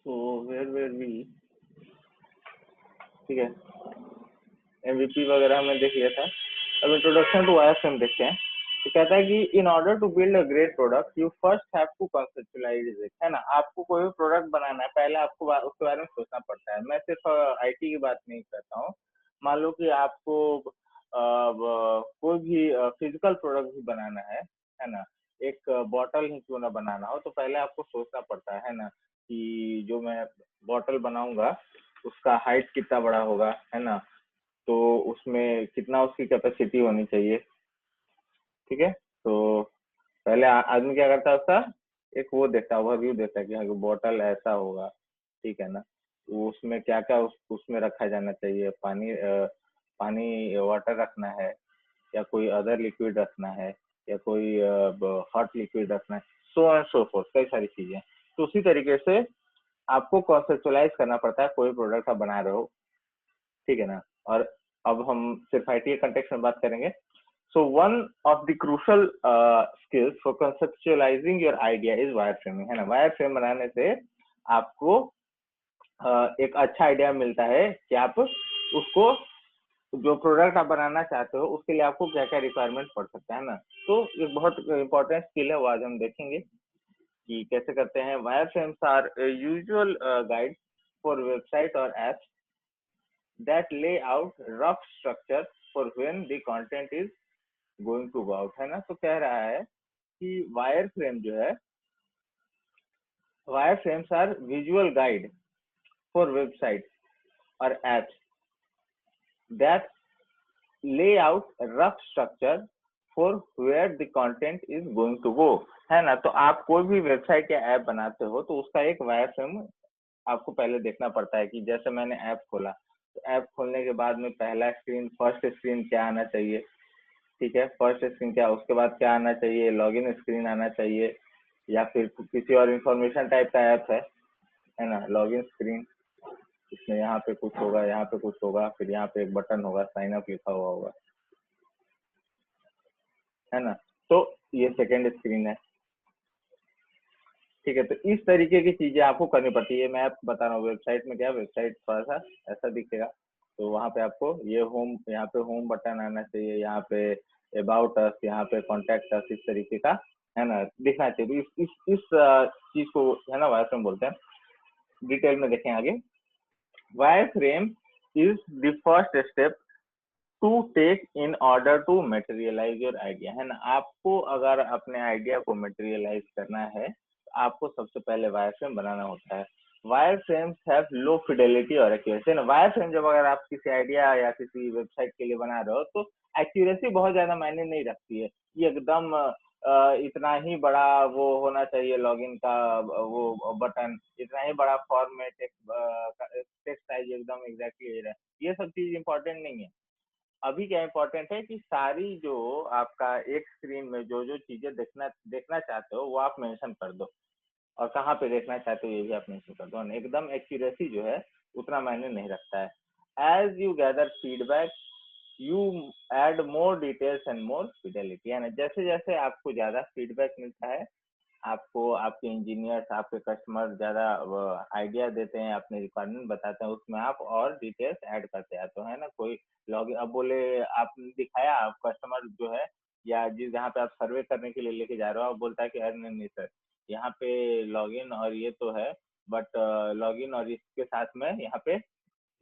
So where where we, ठीक है, MVP वगैरह हमने देख लिया था। अब इंट्रोडक्शन टू वायरफ्रेम देखते हैं। तो कहता है कि in order to build a great product you first have to conceptualise it, है ना। आपको कोई भी प्रोडक्ट बनाना है, पहले आपको उसके बारे में सोचना पड़ता है। मैं सिर्फ आईटी की बात नहीं करता हूँ। मान लो कि आपको कोई भी फिजिकल प्रोडक्ट भी बनाना है ना। एक बॉटल ही क्यों ना बनाना हो, तो पहले आपको सोचना पड़ता है ना, कि जो मैं बॉटल बनाऊंगा उसका हाइट कितना बड़ा होगा, है ना। तो उसमें कितना उसकी कैपेसिटी होनी चाहिए, ठीक है। तो पहले आदमी क्या करता है, उसका एक वो देखता है, ओवरव्यू देता है कि हाँ बॉटल ऐसा होगा, ठीक है ना। तो उसमें क्या क्या उसमें रखा जाना चाहिए, पानी वाटर रखना है, या कोई अदर लिक्विड रखना है, या कोई हॉट लिक्विड रखना है, सो एंड सो फोर्थ, कई सारी चीजें। तो उसी तरीके से आपको कॉन्सेप्चुअलाइज करना पड़ता है कोई प्रोडक्ट आप बना रहे हो, ठीक है ना। और अब हम सिर्फ आईटी कंटेक्स्ट में बात करेंगे। So one of the crucial skills for conceptualising your idea is wire framing, है ना। वायर फ्रेम बनाने से आपको एक अच्छा आइडिया मिलता है कि आप उसको, जो प्रोडक्ट आप बनाना चाहते हो उसके लिए आपको क्या क्या रिक्वायरमेंट पड़ सकता है ना। तो एक बहुत इंपॉर्टेंट स्किल है, वो आज हम देखेंगे कि कैसे करते हैं। Wireframes are usual guide for website और apps that lay out rough structure for when the content is going to go out, है ना। तो कह रहा है कि वायर फ्रेम जो है, wireframes are visual guide for website और apps that lay out rough structure for where the content is going to go, है ना। तो आप कोई भी वेबसाइट या ऐप बनाते हो तो उसका एक वायर फ्रेम आपको पहले देखना पड़ता है। कि जैसे मैंने ऐप खोला, तो ऐप खोलने के बाद में पहला स्क्रीन, फर्स्ट स्क्रीन क्या आना चाहिए, ठीक है। फर्स्ट स्क्रीन क्या, उसके बाद क्या आना चाहिए, लॉगिन स्क्रीन आना चाहिए, या फिर किसी और इंफॉर्मेशन टाइप का ऐप है ना। लॉगिन स्क्रीन, इसमें यहाँ पे कुछ होगा, यहाँ पे कुछ होगा, फिर यहाँ पे एक बटन होगा, साइन अप लिखा हुआ होगा, है ना। तो ये सेकेंड स्क्रीन है, ठीक है। तो इस तरीके की चीजें आपको करनी पड़ती है। मैं आपको बता रहा हूँ, वेबसाइट में क्या, वेबसाइट थोड़ा सा ऐसा दिखेगा। तो वहां पे आपको ये होम, यहाँ पे होम बटन आना चाहिए, यहाँ पे अबाउट अस, यहाँ पे कॉन्टेक्ट अस, इस तरीके का, है ना, दिखना चाहिए। इस चीज को, है ना, वायर फ्रेम बोलते हैं। डिटेल में देखें आगे। Wireframe is the first step to take in order to materialise your idea, है ना। आपको अगर अपने आइडिया को मटेरियलाइज करना है, तो आपको सबसे पहले वायर फ्रेम बनाना होता है। Wire frames have low Fidelity और एक्यूरेसी, ना। वायर फ्रेम जब अगर आप किसी आइडिया या किसी वेबसाइट के लिए बना रहे हो, तो एक्यूरेसी बहुत ज्यादा मायने नहीं रखती है। ये एकदम इतना ही बड़ा वो होना चाहिए, लॉगिन का वो बटन इतना ही बड़ा, फॉर्मेट टेक्स्ट साइज एकदम एग्जैक्टली ये सब चीज इंपॉर्टेंट नहीं है। अभी क्या इंपॉर्टेंट है कि सारी जो आपका एक स्क्रीन में जो जो चीजें देखना देखना चाहते हो वो आप मेंशन कर दो, और कहाँ पे देखना चाहते हो ये भी आप मेंशन कर दो। एकदम एक्यूरेसी जो है उतना मायने नहीं रखता है। As you gather feedback you add more details and more fidelity, है ना। जैसे जैसे आपको ज्यादा फीडबैक मिलता है, आपको आपके इंजीनियर्स, आपके कस्टमर ज्यादा आइडिया देते हैं, अपने रिक्वायरमेंट बताते हैं, उसमें आप और डिटेल्स ऐड करते हैं। तो है ना, कोई लॉग अब बोले, आपने दिखाया, आप कस्टमर जो है या जिस जहाँ पे आप सर्वे करने के लिए लेके जा रहे हो, आप बोलता है कि अरे नहीं नहीं सर, यहाँ पे लॉगिन और ये तो है, बट लॉगिन और इसके साथ में यहाँ पे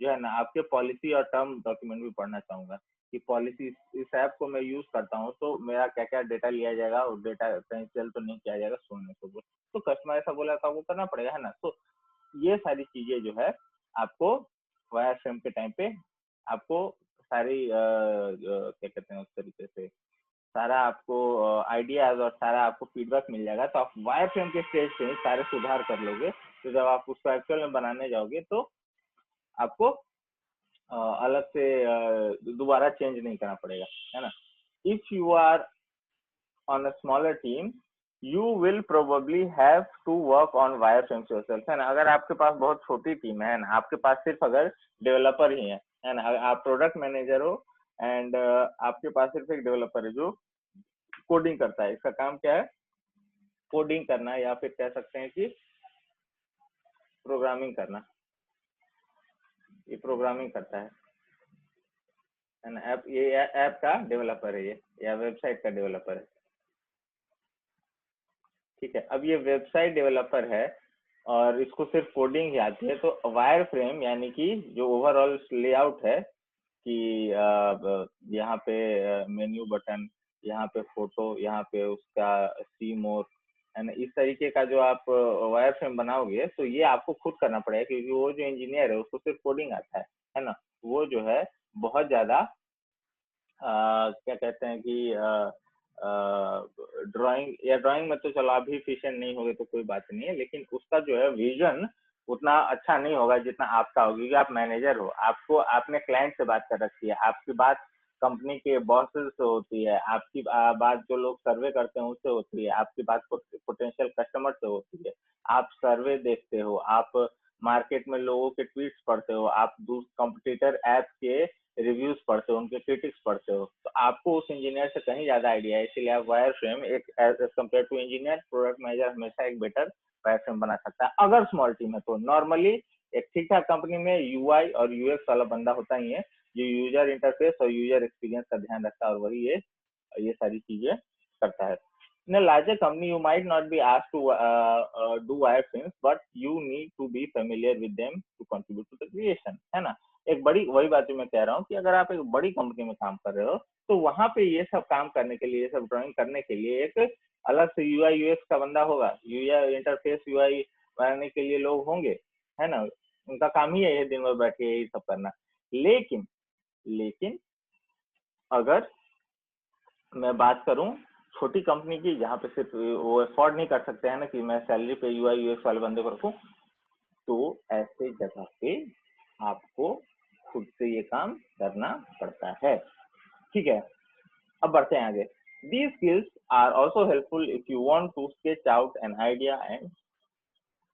जो है ना आपके पॉलिसी और टर्म डॉक्यूमेंट भी पढ़ना चाहूंगा। कि पॉलिसी, इस ऐप को मैं यूज करता हूँ तो मेरा क्या क्या डेटा लिया जाएगा, और डेटा कहीं सेल तो नहीं किया जाएगा, सुनने को बोल। तो कस्टमर ऐसा बोला था, वो करना पड़ेगा, है ना। तो ये सारी चीजें जो है आपको वायर फ्रेम के टाइम पे आपको सारी क्या कहते हैं उस तरीके से सारा आपको आइडियाज और सारा आपको फीडबैक मिल जाएगा। तो आप वायर फ्रेम के स्टेज पे ही सारे सुधार कर लोगे। तो जब आप उसको एक्चुअल में बनाने जाओगे तो आपको अलग से दोबारा चेंज नहीं करना पड़ेगा, है ना। If you are on a smaller team you will probably have to work on wireframes yourself, है ना। अगर आपके पास बहुत छोटी टीम है ना, आपके पास सिर्फ अगर डेवलपर ही है ना, आप प्रोडक्ट मैनेजर हो एंड आपके पास सिर्फ एक डेवलपर है जो कोडिंग करता है, इसका काम क्या है, कोडिंग करना, या फिर कह सकते हैं कि प्रोग्रामिंग करना, ये प्रोग्रामिंग करता है ना। ऐप, ये ऐप का डेवलपर है ये, या वेबसाइट का डेवलपर है, ठीक है। अब ये वेबसाइट डेवलपर है और इसको सिर्फ कोडिंग ही आती है, तो वायर फ्रेम यानी कि जो ओवरऑल लेआउट है कि यहाँ पे मेन्यू बटन, यहाँ पे फोटो, यहाँ पे उसका सी मोर है ना, इस तरीके का जो आप वायर फ्रेम बनाओगे तो ये आपको खुद करना पड़ेगा, क्योंकि वो जो इंजीनियर है उसको सिर्फ कोडिंग आता है ना। वो जो है बहुत ज्यादा क्या कहते हैं कि ड्राइंग, या ड्राइंग में तो चलो आप भी एफिशिएंट नहीं होगे तो कोई बात नहीं है, लेकिन उसका जो है विजन उतना अच्छा नहीं होगा जितना आपका होगा, क्योंकि आप मैनेजर हो, आपको आपने क्लाइंट से बात कर रखी है, आपकी बात कंपनी के बॉसेस से होती है, आपकी बात जो लोग सर्वे करते हैं उससे होती है, आपकी बात पोटेंशियल कस्टमर से होती है, आप सर्वे देखते हो, आप मार्केट में लोगों के ट्वीट्स पढ़ते हो, आप कंपटीटर ऐप के रिव्यूज पढ़ते हो, उनके क्रिटिक्स पढ़ते हो, तो आपको उस इंजीनियर से कहीं ज्यादा आइडिया है, इसीलिए आप वायर फ्रेम एक as compare to engineer, product manager हमेशा एक बेटर वायर फ्रेम बना सकता है अगर स्मॉल टीम है। तो नॉर्मली एक ठीक ठाक कंपनी में यूआई और यूएक्स वाला बंदा होता ही है, जो यूजर इंटरफेस और यूजर एक्सपीरियंस का ध्यान रखता है, और वही ये सारी चीजें करता है। In a larger company, you might not be asked to do wireframes, but you need to be familiar with them to contribute to the creation, है ना। एक बड़ी, वही बात जो मैं कह रहा हूँ कि अगर आप एक बड़ी कंपनी में काम कर रहे हो तो वहां पे ये सब काम करने के लिए, ये सब ड्राइंग करने के लिए एक अलग से यूआई यूएक्स का बंदा होगा, यूआई इंटरफेस यूआई बनाने के लिए लोग होंगे, है ना। उनका काम ही है ये दिन भर बैठ के यही सब करना। लेकिन लेकिन अगर मैं बात करूं छोटी कंपनी की, जहाँ पे सिर्फ वो अफोर्ड नहीं कर सकते हैं ना कि मैं सैलरी पे यूआई यूएक्स वाले बंदे को रखूं, तो ऐसे जगह पे आपको खुद से ये काम करना पड़ता है, ठीक है। अब बढ़ते हैं आगे। These skills are also helpful if you want to sketch out an idea and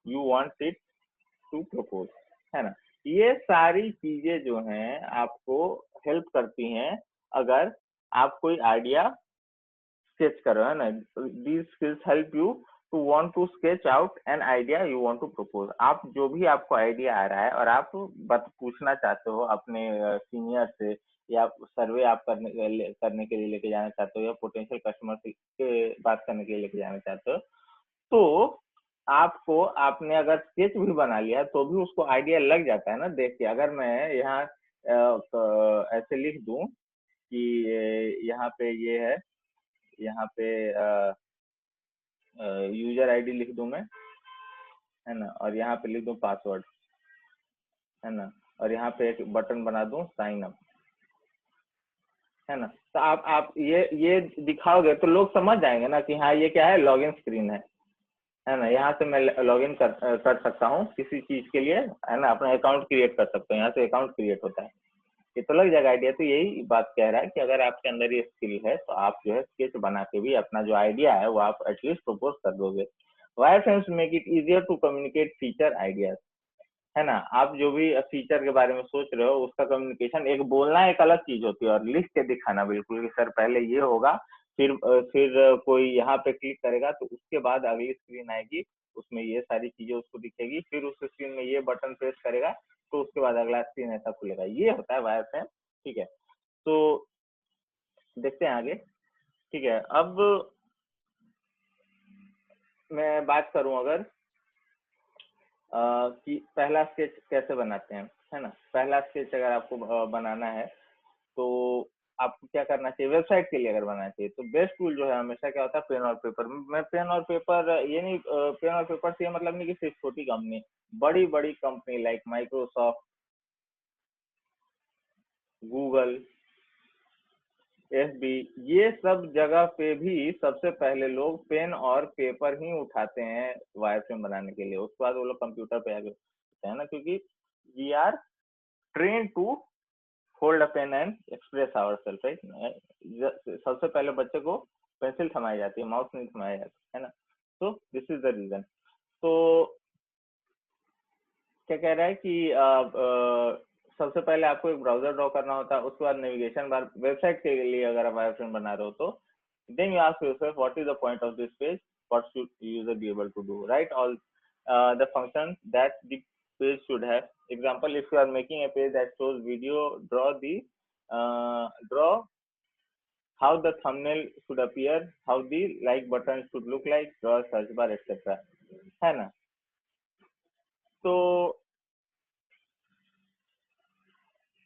you want it to propose, है ना। ये सारी चीजें जो हैं आपको हेल्प करती हैं अगर आप कोई आइडिया स्केच कर रहे हो, है ना। These skills help you to want to sketch out an idea you want to propose. आप जो भी आपको आइडिया आ रहा है और आप बात पूछना चाहते हो अपने सीनियर से, या सर्वे आप करने के लिए लेके जाना चाहते हो, या पोटेंशियल कस्टमर से बात करने के लिए लेके जाना चाहते हो, तो आपको, आपने अगर स्केच भी बना लिया तो भी उसको आइडिया लग जाता है ना देख के। अगर मैं यहाँ ऐसे लिख दूं कि यहाँ पे ये है, यहाँ पे यूजर आईडी लिख दूं मैं, है ना, और यहाँ पे लिख दूं पासवर्ड, है ना, और यहाँ पे एक बटन बना दूं साइन अप, है ना। तो आप ये दिखाओगे तो लोग समझ जाएंगे ना कि हाँ ये क्या है, लॉगिन स्क्रीन है ना। यहाँ से मैं लॉगिन कर सकता हूँ किसी चीज के लिए, है ना, अपना अकाउंट क्रिएट कर सकता हूँ, यहाँ से अकाउंट क्रिएट होता है, ये तो लग जाएगा आइडिया। तो यही बात कह रहा है कि अगर आपके अंदर ये स्किल है तो आप जो है स्केच बना के भी अपना जो आइडिया है वो आप एटलीस्ट प्रपोज कर दोगे। Wireframes make it easier to communicate feature ideas, है ना। आप जो भी फीचर के बारे में सोच रहे हो उसका कम्युनिकेशन, एक बोलना एक अलग चीज होती है और लिख के दिखाना बिल्कुल कि सर पहले ये होगा, फिर कोई यहाँ पे क्लिक करेगा तो उसके बाद अगली स्क्रीन आएगी, उसमें ये सारी चीजें उसको दिखेगी, फिर उस स्क्रीन में ये बटन प्रेस करेगा तो उसके बाद अगला स्क्रीन ऐसा खुलेगा। ये होता है वायर फ्रेम, ठीक है। तो देखते हैं आगे, ठीक है। अब मैं बात करूं अगर कि पहला स्केच कैसे बनाते हैं, है ना। पहला स्केच अगर आपको बनाना है तो आपको क्या करना चाहिए, वेबसाइट के लिए अगर बनाना चाहिए तो बेस्ट टूल जो है हमेशा क्या होता है, पेन और पेपर। मैं पेन और पेपर ये नहीं, पेन और पेपर से ये मतलब नहीं कि सिर्फ छोटी कंपनी, बड़ी बड़ी company like Microsoft, Google, FB, ये सब जगह पे भी सबसे पहले लोग पेन और पेपर ही उठाते हैं वायर फ्रेम बनाने के लिए, उसके बाद वो लोग कंप्यूटर पे आगे है ना, क्योंकि we are train to hold a pen and express our self, right. सबसे पहले बच्चे को पेंसिल थमाई जाती है, माउस नहीं थमाया जाता है ना। तो दिस इज द रीजन। तो क्या कह रहा है कि सबसे पहले आपको एक ब्राउजर ड्रॉ करना होता है, उसके बाद नेविगेशन बार। वेबसाइट के लिए अगर आप वायर फ्रेम बना रहे हो तो then you ask yourself what is the point of this page, what should user be able to do, right. All the function that the page should have. Example, if you are making a page that shows video, draw how the thumbnail should appear, how the like button should look like, draw search bar, etc. है ना? तो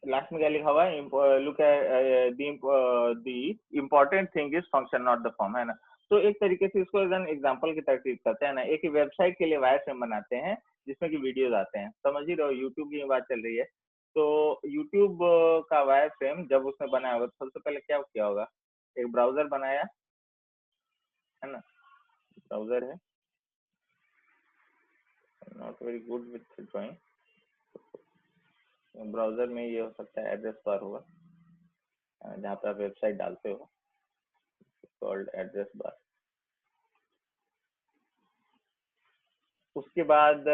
last में क्या लिखा हुआ है? Look at the important thing is function not the form, है ना? तो एक तरीके से इसको एग्जांपल की तरह ट्रीट करते हैं ना। एक वेबसाइट के लिए वायर फ्रेम बनाते हैं जिसमें कि वीडियोज आते हैं, समझ ही रहो, यूट्यूब की बात चल रही है। तो यूट्यूब का वायर फ्रेम जब उसने बनाया होगा तो सबसे पहले क्या किया होगा? एक ब्राउजर बनाया, है ना? ब्राउजर है, not very good with drawing. Browser में ये हो सकता है एड्रेस बार होगा, जहाँ पे आप वेबसाइट डालते हो, कॉल्ड एड्रेस बार। उसके बाद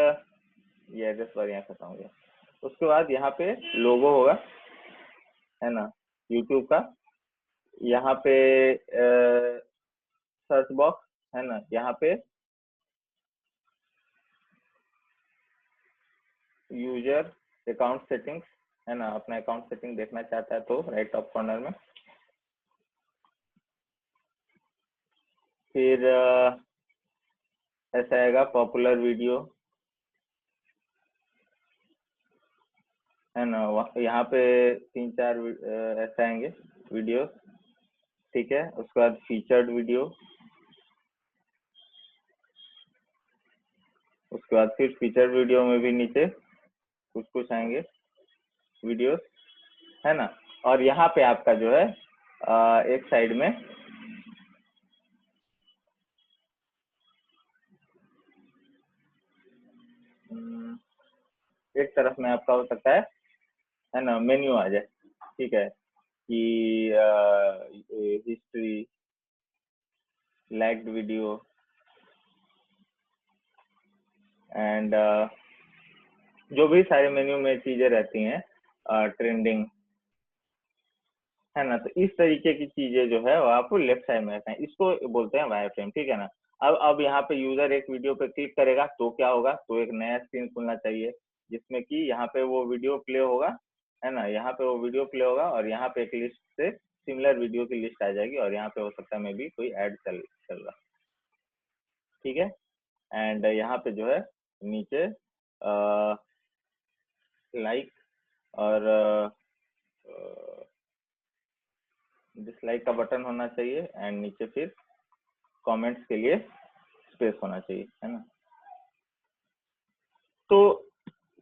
ये एड्रेस बार यहाँ खत्म हो गया। उसके बाद यहाँ पे लोगो होगा, है ना, यूट्यूब का। यहाँ पे सर्च बॉक्स, है ना, यहाँ पे यूजर अकाउंट सेटिंग्स, है ना, अपना अकाउंट सेटिंग देखना चाहता है तो राइट टॉप कॉर्नर में। फिर ऐसा आएगा पॉपुलर वीडियो, है ना, यहाँ पे 3-4 ऐसे आएंगे वीडियो, ठीक है। उसके बाद फीचर्ड वीडियो, उसके बाद फिर फीचर्ड वीडियो में भी नीचे कुछ कुछ आएंगे वीडियोस, है ना। और यहाँ पे आपका जो है एक साइड में एक तरफ में आपका हो सकता है ना, मेन्यू आ जाए, ठीक है, कि हिस्ट्री, लाइक्ड वीडियो एंड जो भी सारे मेन्यू में चीजें रहती हैं, ट्रेंडिंग, है ना। तो इस तरीके की चीजें जो है वो आपको लेफ्ट साइड में रहता है, इसको बोलते हैं वायर फ्रेम, ठीक है ना। अब यहाँ पे यूजर एक वीडियो पे क्लिक करेगा तो क्या होगा? तो एक नया स्क्रीन खुलना चाहिए जिसमें कि यहाँ पे वो वीडियो प्ले होगा, है ना, यहाँ पे वो वीडियो प्ले होगा और यहाँ पे एक लिस्ट से सिमिलर वीडियो की लिस्ट आ जाएगी और यहाँ पे हो सकता है मे भी कोई ऐड चल रहा, ठीक है। एंड यहाँ पे जो है नीचे लाइक और डिसलाइक का बटन होना चाहिए एंड नीचे फिर कमेंट्स के लिए स्पेस होना चाहिए, है ना। तो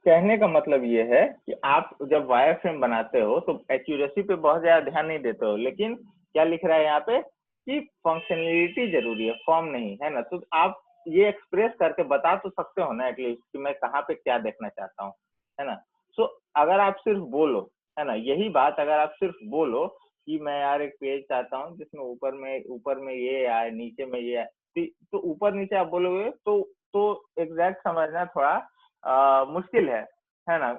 कहने का मतलब ये है कि आप जब वायर फ्रेम बनाते हो तो एक्यूरेसी पे बहुत ज्यादा ध्यान नहीं देते हो, लेकिन क्या लिख रहा है यहाँ पे कि फंक्शनलिटी जरूरी है, फॉर्म नहीं, है ना। तो आप ये एक्सप्रेस करके बता तो सकते हो ना एटलीस्ट कि मैं कहाँ पे क्या देखना चाहता हूँ, है ना। सो अगर आप सिर्फ बोलो, है ना, यही बात अगर आप सिर्फ बोलो कि मैं यार एक पेज चाहता हूँ जिसमें ऊपर में ये आए, नीचे में ये आए, तो ऊपर नीचे आप बोलोगे तो एग्जैक्ट समझना थोड़ा मुश्किल है ना,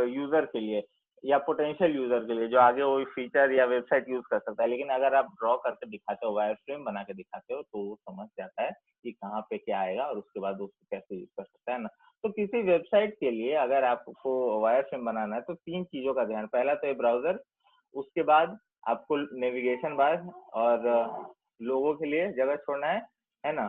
यूजर के लिए या पोटेंशियल यूजर के लिए जो आगे वो फीचर या वेबसाइट यूज कर सकता है। लेकिन अगर आप ड्रॉ करके दिखाते हो, वायर फ्रेम बना के दिखाते हो, तो वो समझ जाता है कि कहाँ पे क्या आएगा और उसके बाद उसको कैसे यूज कर सकता है ना। तो किसी वेबसाइट के लिए अगर आपको वायर फ्रेम बनाना है तो 3 चीजों का ध्यान, पहला तो ये ब्राउजर, उसके बाद आपको नेविगेशन बार और लोगों के लिए जगह छोड़ना है ना।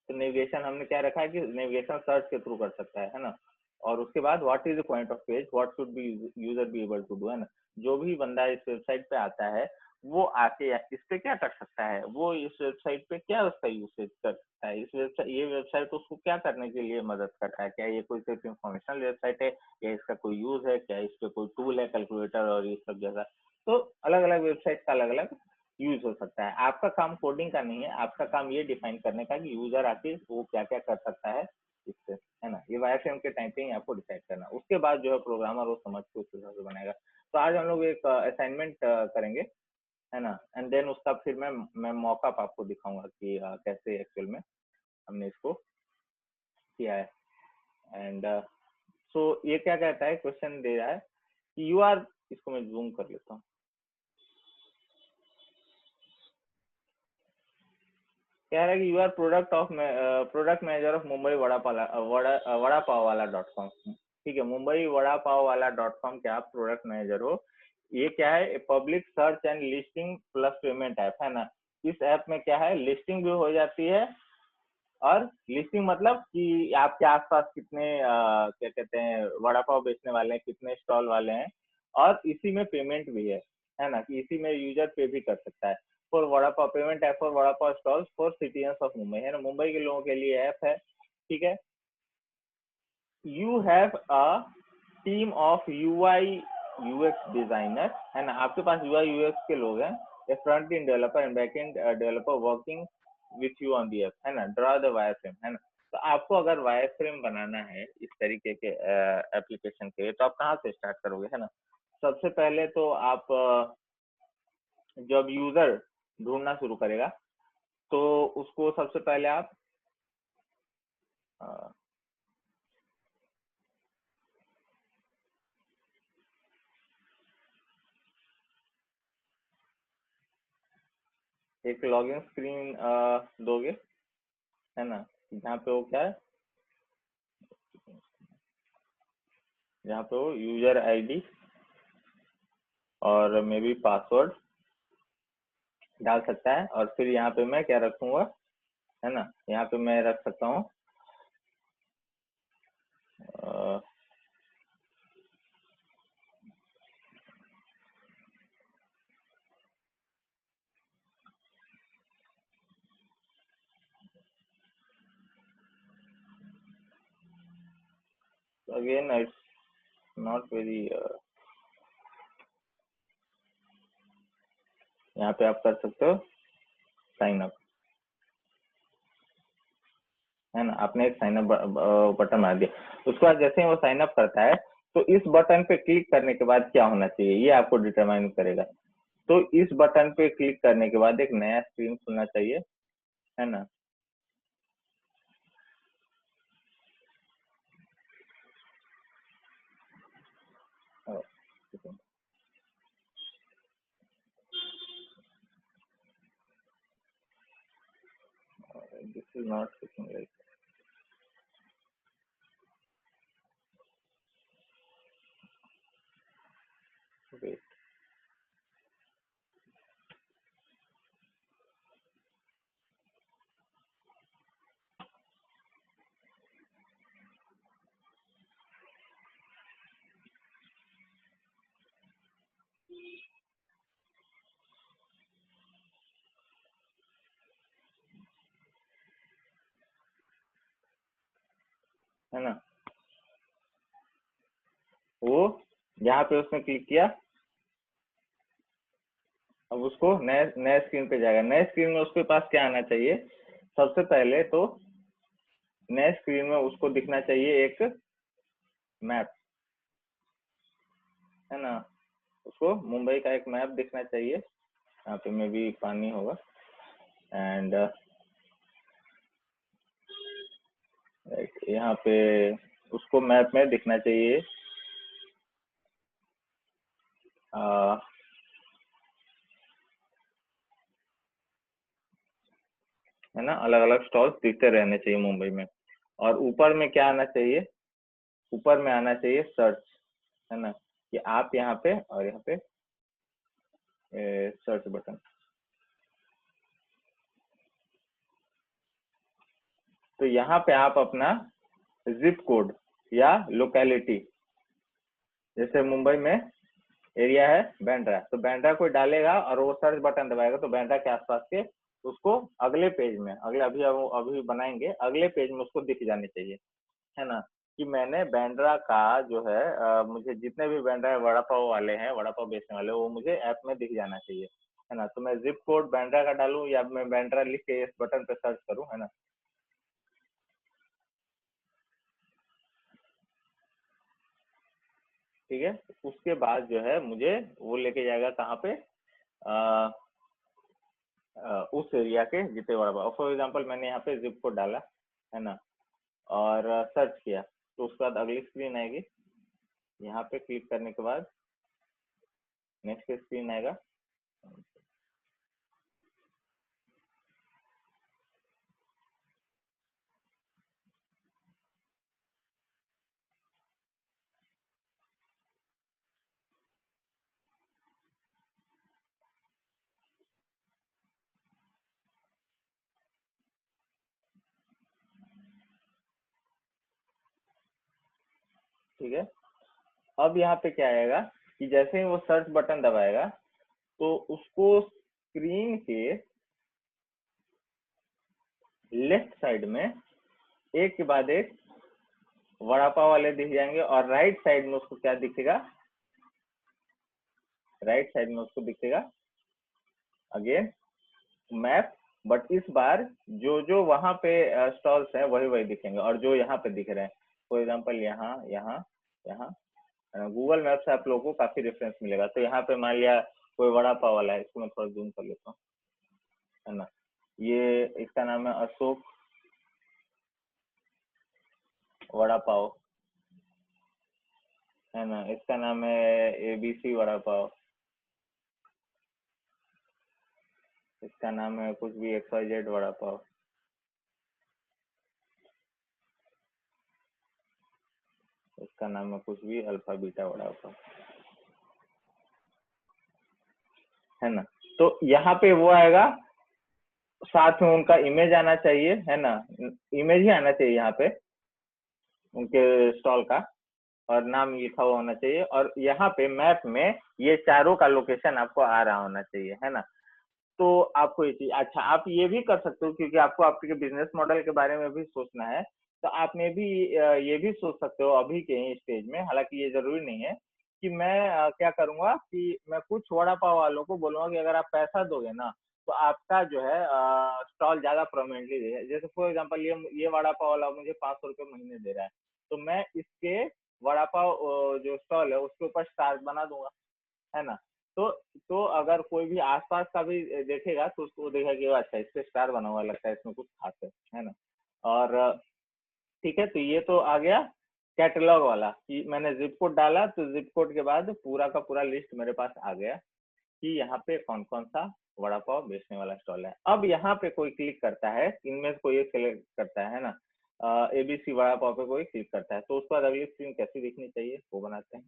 तो नेविगेशन हमने क्या रखा है कि नेविगेशन सर्च के थ्रू कर सकता है ना। और उसके बाद what is the point of page, what should be user be able to do, है ना। जो भी बंदा इस वेबसाइट पे आता है वो आके इस पे क्या कर सकता है, वो इस वेबसाइट पे क्या उसका यूसेज कर सकता है, ये वेबसाइट उसको क्या करने के लिए मदद करता है, क्या ये कोई सिर्फ इंफॉर्मेशनल वेबसाइट है या इसका कोई यूज है, क्या इस पे कोई टूल है, कैलकुलेटर और ये सब जैसा। तो अलग अलग वेबसाइट का अलग अलग यूज हो सकता है। आपका काम कोडिंग का नहीं है, आपका काम ये डिफाइन करने का कि यूजर आके वो क्या क्या कर सकता है इससे, है ना। ये वायर फ्रेम के टाइम पे ही आपको डिसाइड करना, उसके बाद जो है प्रोग्रामर वो समझ के उस हिसाब से बनाएगा। तो आज हम लोग एक असाइनमेंट करेंगे, है ना, एंड देन उसका फिर मैं मॉकअप आपको दिखाऊंगा कि कैसे एक्चुअल में हमने इसको किया है। एंड सो ये क्या कहता है, क्वेश्चन दे रहा है कि यू आर, इसको मैं जूम कर लेता हूँ। कह रहा है कि you are product manager of Mumbai vada pav वाला .com। ठीक है, मुंबई वड़ा पाव वाला .com के आप प्रोडक्ट मैनेजर हो। ये क्या है, public search and listing plus payment app है ना। इस ऐप में क्या है, लिस्टिंग भी हो जाती है, और लिस्टिंग मतलब कि आपके आसपास कितने क्या कहते हैं वड़ा पाव बेचने वाले हैं, कितने स्टॉल वाले हैं, और इसी में पेमेंट भी है ना, कि इसी में यूजर पे भी कर सकता है। For vada pav payment app for vada pav stall for citizens of Mumbai, है ना, मुंबई के लोगों के लिए ऐप है। ठीक है, you have a team of UI UX designer, है ना, आपके पास यूआई यूएक्स के लोग हैं, ए front end developer and back end developer working with you on the app, है ना, ड्रा द वायर फ्रेम, है ना। तो आपको अगर वायर फ्रेम बनाना है इस तरीके के एप्लीकेशन के, तो आप कहाँ से स्टार्ट करोगे, है ना। सबसे पहले तो आप जब यूजर ढूंढना शुरू करेगा, तो उसको सबसे पहले आप अ, एक लॉगिन स्क्रीन दोगे, है ना, जहाँ पे वो क्या है, जहाँ पे वो यूजर आईडी और मे बी पासवर्ड डाल सकता है, और फिर यहाँ पे मैं क्या रखूंगा, है ना, यहाँ पे मैं रख सकता हूँ अगेन इट्स नॉट वेरी, यहाँ पे आप कर सकते हो साइन अप, है ना, आपने एक साइन अप बटन मार दिया। उसके बाद जैसे ही वो साइन अप करता है, तो इस बटन पे क्लिक करने के बाद क्या होना चाहिए, ये आपको डिटरमाइन करेगा। तो इस बटन पे क्लिक करने के बाद एक नया स्क्रीन खुलना चाहिए, है ना। दिस इज नॉट लाइक, है ना। वो यहाँ पे उसने क्लिक किया, अब उसको नए नए स्क्रीन पे जाएगा। नए स्क्रीन में उसके पास क्या आना चाहिए, सबसे पहले तो नए स्क्रीन में उसको दिखना चाहिए एक मैप, है ना, उसको मुंबई का एक मैप दिखना चाहिए। यहाँ पे में भी पानी होगा, एंड यहाँ पे उसको मैप में दिखना चाहिए आ, है ना, अलग अलग स्टॉल्स दिखते रहने चाहिए मुंबई में। और ऊपर में क्या आना चाहिए, ऊपर में आना चाहिए सर्च, है ना, कि आप यहाँ पे और यहाँ पे सर्च बटन। तो यहाँ पे आप अपना जिप कोड या लोकेलिटी, जैसे मुंबई में एरिया है बैंड्रा, तो बैंड्रा कोई डालेगा और वो सर्च बटन दबाएगा, तो बैंड्रा के आसपास के उसको अगले पेज में, अगले अभी अभी बनाएंगे अगले पेज में उसको दिख जाने चाहिए, है ना, कि मैंने बैंड्रा का जो है मुझे जितने भी बैंड्रा वड़ा पाव वाले हैं, वड़ा पाव बेचने वाले, वो मुझे ऐप में दिख जाना चाहिए, है ना। तो मैं जिप कोड बैंड्रा का डालूं या मैं बैंड्रा लिख के इस बटन पे सर्च करूं, है ना। ठीक है, उसके बाद जो है मुझे वो लेके जाएगा कहाँ पे, आ, उस एरिया के जितने बड़ा पाव, फॉर एग्जाम्पल मैंने यहाँ पे जिप कोड डाला, है ना, और सर्च किया, तो उसके बाद अगली स्क्रीन आएगी। यहाँ पे क्लिक करने के बाद नेक्स्ट स्क्रीन आएगा। ठीक है। अब यहाँ पे क्या आएगा कि जैसे ही वो सर्च बटन दबाएगा तो उसको स्क्रीन के लेफ्ट साइड में एक के बाद एक वड़ा पाव वाले दिख जाएंगे, और राइट साइड में उसको क्या दिखेगा, राइट साइड में उसको दिखेगा अगेन मैप। बट इस बार जो जो वहां पे स्टॉल्स हैं वही वही दिखेंगे, और जो यहाँ पे दिख रहे हैं, फॉर एग्जाम्पल यहाँ यहाँ यहाँ, गूगल मैप से आप लोगों को काफी रेफरेंस मिलेगा। तो यहाँ पे मान लिया कोई वड़ा पाव वाला है, इसको मैं थोड़ा जूम कर लेता हूँ, है ना। ये इसका नाम है अशोक वड़ा पाव, है ना। इसका नाम है एबीसी वड़ा पाव, इसका नाम है कुछ भी XYZ वड़ा पाव, इसका नाम है कुछ भी अल्फा बीटा वड़ा पाव, है ना। तो यहाँ पे वो आएगा, साथ में उनका इमेज आना चाहिए, है ना। इमेज ही आना चाहिए यहाँ पे उनके स्टॉल का, और नाम लिखा हुआ होना चाहिए, और यहाँ पे मैप में ये चारों का लोकेशन आपको आ रहा होना चाहिए, है ना। तो आपको ये चीज, अच्छा आप ये भी कर सकते हो, क्योंकि आपको आपके बिजनेस मॉडल के बारे में भी सोचना है, तो आप में भी ये भी सोच सकते हो अभी के ही स्टेज में, हालांकि ये जरूरी नहीं है कि मैं क्या करूंगा कि मैं कुछ वड़ा पाव वालों को बोलूंगा कि अगर आप पैसा दोगे ना तो आपका जो है स्टॉल ज्यादा प्रोमिनेंटली देगा। जैसे फॉर एग्जाम्पल ये वड़ा पाव वाला मुझे 500 रुपये महीने दे रहा है, तो मैं इसके वड़ा पाव जो स्टॉल है उसके ऊपर स्टार बना दूंगा, है ना। तो तो अगर कोई भी आसपास का भी देखेगा तो उसको देखेगा कि अच्छा इस पे स्टार बना हुआ, लगता है इसमें कुछ खास है ना। और ठीक है, तो ये तो आ गया कैटलॉग वाला कि मैंने जिप कोड डाला, तो जिप कोड के बाद पूरा का पूरा लिस्ट मेरे पास आ गया कि यहाँ पे कौन कौन सा वड़ा पाव बेचने वाला स्टॉल है। अब यहाँ पे कोई क्लिक करता है, इनमें से कोई एक सेलेक्ट करता है ना, एबीसी वड़ा पाव पे कोई क्लिक करता है, तो उसके बाद अगली स्क्रीन कैसी दिखनी चाहिए वो बनाते हैं।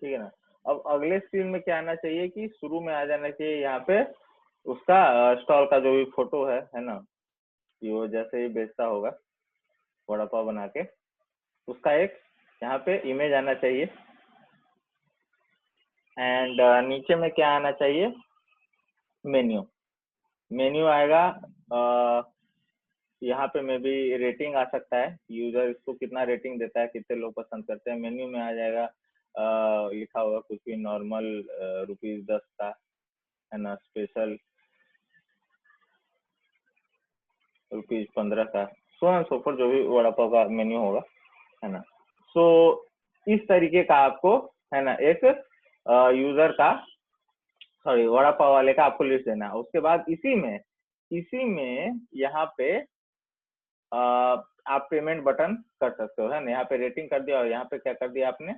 ठीक है ना। अब अगले स्क्रीन में क्या आना चाहिए कि शुरू में आ जाना चाहिए यहाँ पे उसका स्टॉल का जो भी फोटो है ना, कि वो जैसे ही बेचता होगा वड़ा पाव बना के, उसका एक यहाँ पे इमेज आना चाहिए। एंड नीचे में क्या आना चाहिए, मेन्यू, मेन्यू आएगा। यहाँ पे मे बी रेटिंग आ सकता है, यूजर इसको कितना रेटिंग देता है, कितने लोग पसंद करते हैं। मेन्यू में आ जाएगा लिखा होगा कुछ भी नॉर्मल ₹10 का, है ना, स्पेशल ₹15 का, सो एंड सो फॉर, जो भी वड़ा पाव का मेन्यू होगा, है ना। सो इस तरीके का आपको, है ना, एक यूजर का, सॉरी वड़ा पाव वाले का आपको लिस्ट देना है। उसके बाद इसी में यहाँ पे आप पेमेंट बटन कर सकते हो, है ना। यहाँ पे रेटिंग कर दिया, और यहाँ पे क्या कर दिया आपने,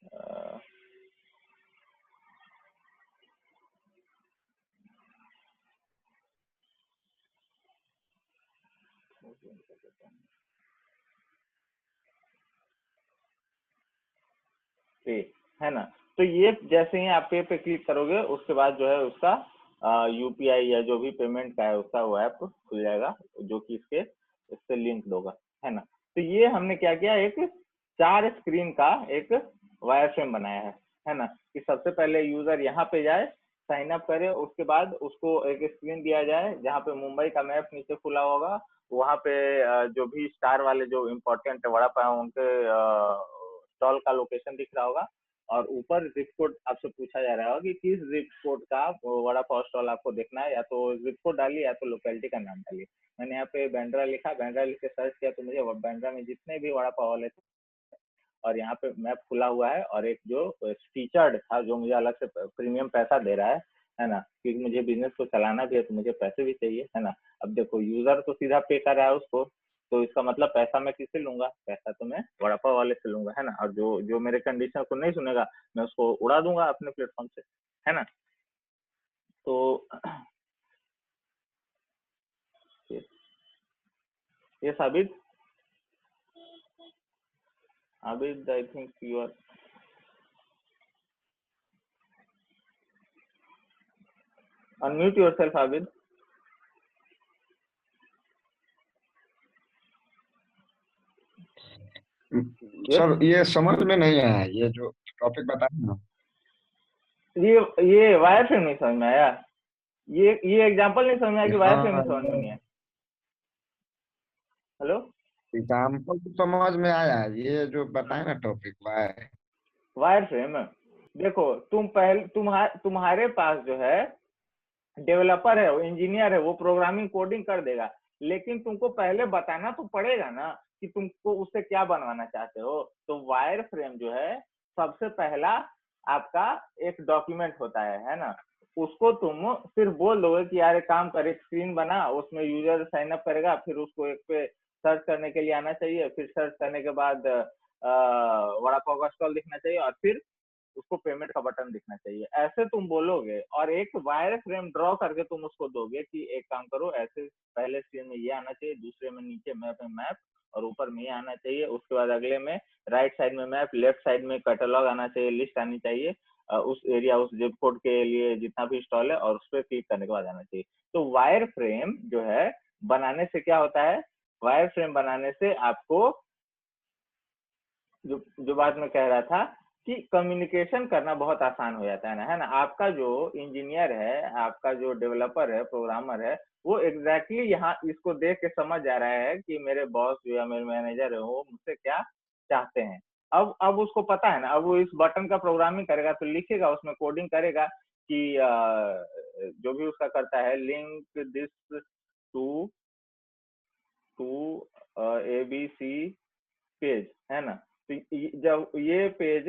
अ, पे, है ना। तो ये जैसे ही आप पे पे क्लिक करोगे उसके बाद जो है उसका यूपीआई या जो भी पेमेंट का है उसका वो ऐप खुल जाएगा, जो कि इससे लिंक होगा, है ना। तो ये हमने क्या किया, एक 4 स्क्रीन का एक वायर फ्रेम बनाया है ना। कि सबसे पहले यूजर यहाँ पे जाए, साइन अप करे, उसके बाद उसको एक स्क्रीन दिया जाए जहाँ पे मुंबई का मैप नीचे खुला होगा, वहाँ पे जो भी स्टार वाले जो इम्पोर्टेंट वड़ा पाव उनके स्टॉल का लोकेशन दिख रहा होगा, और ऊपर जिप कोड आपसे पूछा जा रहा होगा कि किस जिप कोड का वड़ा पाव स्टॉल आपको देखना है, या तो जिप कोड डालिए या तो लोकेलिटी का नाम डालिए। मैंने यहाँ पे बैंड्रा लिखा, बैंड्रा लिख के सर्च किया तो मुझे बैंड्रा में जितने भी वड़ा पाव वाले थे और यहाँ पे मैप खुला हुआ है, और एक जो फीचर्ड था जो मुझे अलग से प्रीमियम पैसा दे रहा है ना, क्योंकि मुझे बिजनेस को चलाना भी है तो मुझे पैसे भी चाहिए, है ना। अब देखो यूजर तो सीधा पे कर रहा है उसको, तो इसका मतलब पैसा मैं किससे लूंगा, पैसा तो मैं वड़ा पाव वाले से लूंगा, है ना। और जो जो मेरे कंडीशन को नहीं सुनेगा मैं उसको उड़ा दूंगा अपने प्लेटफॉर्म से, है ना। तो ये साबित, Abid I think you are unmute yourself Abid. Yes, sir ये समझ में नहीं आया, ये जो टॉपिक बताया ना। ये वायर फ्रेम नहीं समझ में आया, ये एग्जांपल नहीं समझ में आया कि वायर फ्रेम हाँ, नहीं समझ में नहीं है। हेलो, एग्जाम्पल तो समझ में आया, ये जो बताया ना टॉपिक वाय। वायर फ्रेम, देखो तुम पहले तुम्हारे पास जो है डेवलपर है, वो इंजीनियर है, वो प्रोग्रामिंग कोडिंग कर देगा, लेकिन तुमको पहले बताना तो पड़ेगा ना कि तुमको उससे क्या बनवाना चाहते हो। तो वायर फ्रेम जो है सबसे पहला आपका एक डॉक्यूमेंट होता है ना। उसको तुम सिर्फ बोल दोगे कि यार एक काम कर, एक स्क्रीन बना, उसमें यूजर साइन अप करेगा, फिर उसको एक पे सर्च करने के लिए आना चाहिए, फिर सर्च करने के बाद वड़ा पाव का स्टॉल दिखना चाहिए, और फिर उसको पेमेंट का बटन दिखना चाहिए, ऐसे तुम बोलोगे। और एक वायर फ्रेम ड्रॉ करके तुम उसको दोगे कि एक काम करो, ऐसे पहले स्क्रीन में ये आना चाहिए, दूसरे में नीचे मैप में मैप, और ऊपर में ये आना चाहिए, उसके बाद अगले में राइट साइड में मैप, लेफ्ट साइड में कैटलॉग आना चाहिए, लिस्ट आनी चाहिए, उस एरिया उस जिप कोड के लिए जितना भी स्टॉल है, और उस पर क्लिक करने के बाद आना चाहिए। तो वायर फ्रेम जो है बनाने से क्या होता है, वायर फ्रेम बनाने से आपको जो जो बात मैं कह रहा था कि कम्युनिकेशन करना बहुत आसान हो जाता है ना। आपका जो इंजीनियर है, आपका जो डेवलपर है, प्रोग्रामर है, वो एग्जैक्टली यहाँ इसको देख के समझ जा रहा है कि मेरे बॉस जो या मेरे मैनेजर है वो मुझसे क्या चाहते हैं। अब उसको पता है ना, अब वो इस बटन का प्रोग्रामिंग करेगा तो लिखेगा, उसमें कोडिंग करेगा कि जो भी उसका करता है, link this to to ABC page, है ना। तो जब ये पेज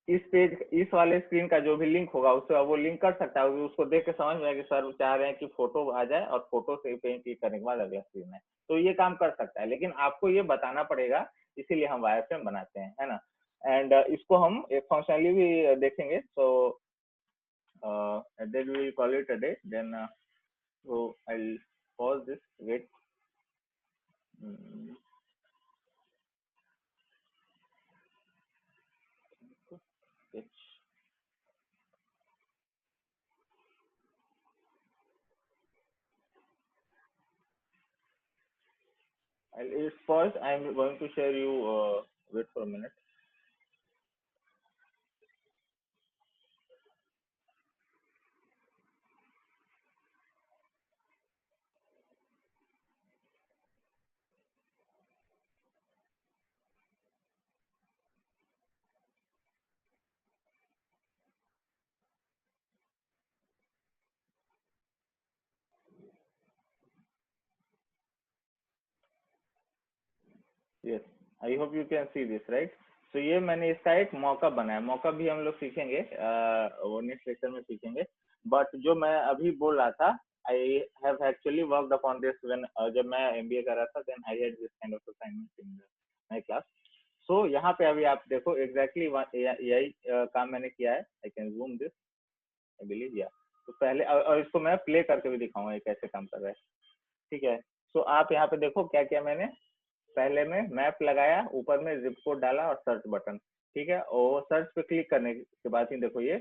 इस वाले स्क्रीन का जो भी लिंक होगा उससे वो लिंक कर सकता है, उसको देख के समझ में आए कि सर चाह रहे हैं कि फोटो आ जाए, और फोटो से पे क्लिक करने के बाद अगला स्क्रीन है, तो ये काम कर सकता है। लेकिन आपको ये बताना पड़ेगा, इसीलिए हम वायर फ्रेम बनाते हैं, है ना। एंड इसको हम एक फंक्शनली भी देखेंगे, तो then we will call it a day, then so I'll pause this, wait. Hmm, sketch. It's paused. I'm going to share you. Wait for a minute. Yes, I hope you can see this, right? So ये मैंने इसका एक mock-up बनाया, mock-up भी हम लोग सीखेंगे, वो नेक्स्ट लेक्चर में सीखेंगे। बट जो मैं अभी बोल रहा था, I have actually worked upon this when, जब मैं एमबीए कर रहा था, then I had this kind of assignment in my class. So यहाँ पे अभी आप देखो एग्जैक्टली यही काम मैंने किया है। I can zoom this, I believe, या तो पहले और इसको मैं प्ले करके भी दिखाऊंगा ये कैसे काम कर रहा है, ठीक है। सो आप यहाँ पे देखो क्या किया मैंने, पहले में मैप लगाया, ऊपर में जिप कोड डाला और सर्च बटन, ठीक है। और सर्च पे क्लिक करने के बाद ही देखो ये,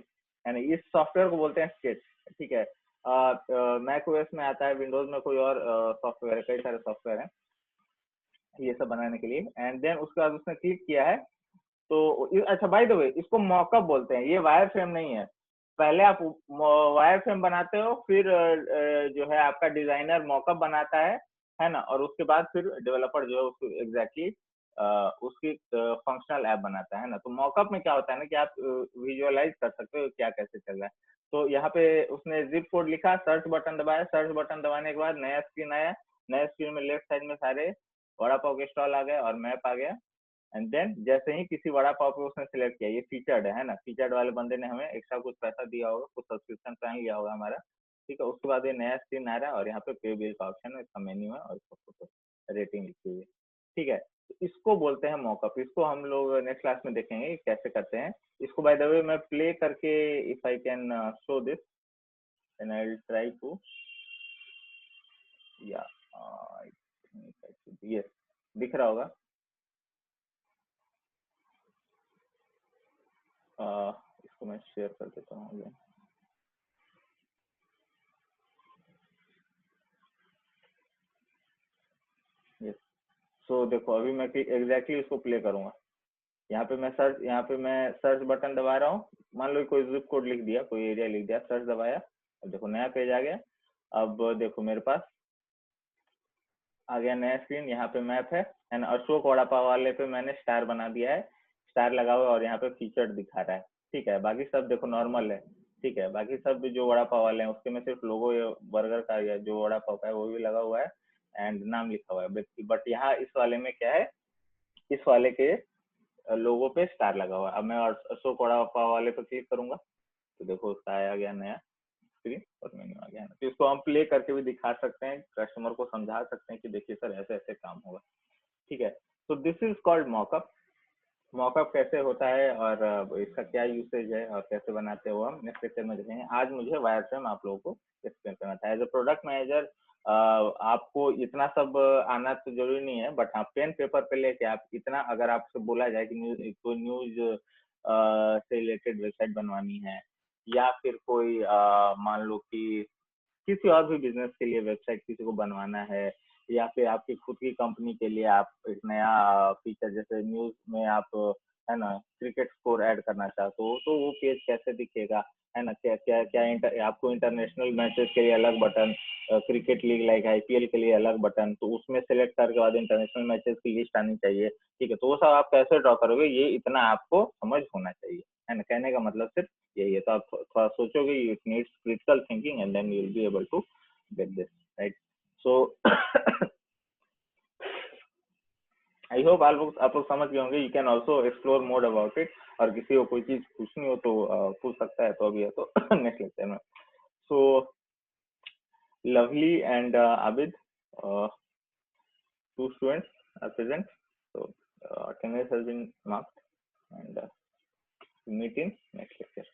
यानी इस सॉफ्टवेयर को बोलते हैं स्केच, ठीक है। मैक ओएस में आता है, विंडोज में कोई और सॉफ्टवेयर है, कई सारे सॉफ्टवेयर हैं ये सब बनाने के लिए। एंड देन उसके बाद उसने क्लिक किया है, तो अच्छा बाय द वे इसको मॉकअप बोलते हैं, ये वायर फ्रेम नहीं है। पहले आप वायर फ्रेम बनाते हो, फिर जो है आपका डिजाइनर मॉकअप बनाता है ना, और उसके बाद फिर डेवलपर जो है उसको एग्जैक्टली उसकी फंक्शनल ऐप बनाता है ना। तो मॉकअप में क्या होता है ना कि आप विजुअलाइज कर सकते हो क्या कैसे चल रहा है। तो यहाँ पे उसने जिप कोड लिखा, सर्च बटन दबाया, सर्च बटन दबाने के बाद नया स्क्रीन आया, नया स्क्रीन में लेफ्ट साइड में सारे वड़ा पाव के स्टॉल आ गए और मैप आ गया। एंड देन जैसे ही किसी वड़ा पाव पे उसने सिलेक्ट किया, ये फीचर्ड है ना, फीचर्ड वाले बंदे ने हमें एक्स्ट्रा कुछ पैसा दिया होगा, कुछ सब्सक्रिप्शन प्लान लिया होगा हमारा, ठीक है। उसके बाद ये नया स्क्रीन आ रहा है और यहाँ पे पे बिल का ऑप्शन है, इसका मेन्यू है और इसका फोटो रेटिंग लिखी हुई है, ठीक है। तो इसको बोलते हैं मॉकअप। इसको हम लोग नेक्स्ट क्लास में देखेंगे कि कैसे करते हैं इसको। बाय द वे मैं प्ले करके if I can show this then I will try to, या यस, दिख रहा होगा। इसको मैं शेयर कर देता हूँ अगेन। यस, सो देखो अभी मैं एग्जैक्टली इसको प्ले करूंगा। यहाँ पे मैं सर्च बटन दबा रहा हूँ, मान लो कोई जिप कोड लिख दिया, कोई एरिया लिख दिया, सर्च दबाया, अब देखो नया पेज आ गया। अब देखो मेरे पास आ गया नया स्क्रीन, यहाँ पे मैप है एंड अशोक वड़ा पाव वाले पे मैंने स्टार बना दिया है, स्टार लगा हुआ है और यहाँ पे फीचर्ड दिखा रहा है, ठीक है। बाकी सब देखो नॉर्मल है, ठीक है। बाकी सब जो वड़ा पाव वाले हैं उसके में सिर्फ लोगो बर्गर का या जो वड़ा पाव का है वो भी लगा हुआ है एंड नाम लिखा हुआ है। बट यहाँ इस वाले में क्या है, इस वाले के लोगो पे स्टार लगा हुआ है। अब मैं अशोक वड़ा पाव वाले पे क्लिक करूंगा तो देखो उसका आया गया नया स्क्रीन और मेन्यू आ गया है। तो इसको हम प्ले करके भी दिखा सकते हैं, कस्टमर को समझा सकते हैं कि देखिए सर ऐसे ऐसे काम होगा, ठीक है। तो this is called mock-up. Mock-up कैसे होता है और इसका क्या यूसेज है और कैसे बनाते हैं वो हम नेक्स्ट लेक्चर में देखेंगे। आज मुझे वायरफ्रेम आप लोगों को एक्सप्लेन करना था। एज ए प्रोडक्ट मैनेजर आपको इतना सब आना तो जरूरी नहीं है, बट हाँ पेन पेपर पे लेके आप इतना, अगर आपसे बोला जाए कि कोई न्यूज से रिलेटेड वेबसाइट बनवानी है या फिर कोई मान लो कि किसी और भी बिजनेस के लिए वेबसाइट किसी को बनवाना है या फिर आपकी खुद की कंपनी के लिए आप एक नया फीचर जैसे न्यूज में आप है ना क्रिकेट स्कोर ऐड करना चाहते हो तो वो पेज कैसे दिखेगा, है ना। क्या क्या क्या आपको इंटरनेशनल मैचेस के लिए अलग button, cricket league like IPL के लिए अलग बटन, तो उसमें सेलेक्ट करके बाद इंटरनेशनल मैचेस की लिस्ट आनी चाहिए, ठीक है। तो वो सब आप कैसे ड्रॉ करोगे ये इतना आपको समझ होना चाहिए, है ना। कहने का मतलब सिर्फ यही है। तो आप थोड़ा सोचोगे, it needs critical thinking and then you will be able to get this right. So I hope आप लोग समझ गए होंगे। You can also explore more about it, और किसी को कोई चीज पूछनी हो तो पूछ सकता है, तो अभी है तो नेक्स्ट लेक्चर में। So lovely and Abid, two students are present, so attendance has been marked and meet in next lecture.